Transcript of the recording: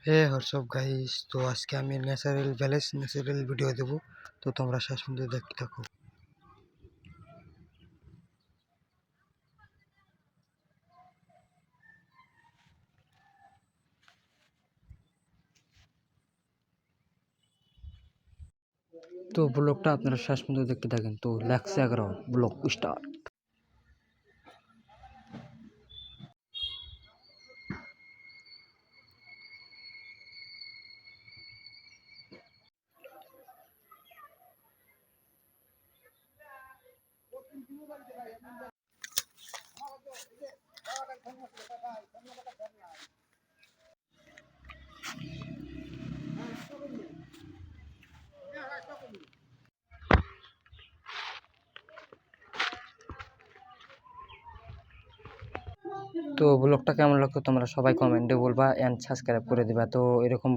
হে WhatsApp guys, তো আজকে আমি ন্যাচারাল ভিডিও দেব। তো তোমরা শেষ পর্যন্ত দেখতে থাকো। তো ব্লগটা আপনারা শেষ পর্যন্ত দেখতে থাকেন। তো লেক্স 11 ব্লগ স্টার্ট। তো ব্লগটা কেমন লাগতো তোমরা সবাই কমেন্টে বলবা, এন্ড সাবস্ক্রাইব করে দিবা। তো এরকম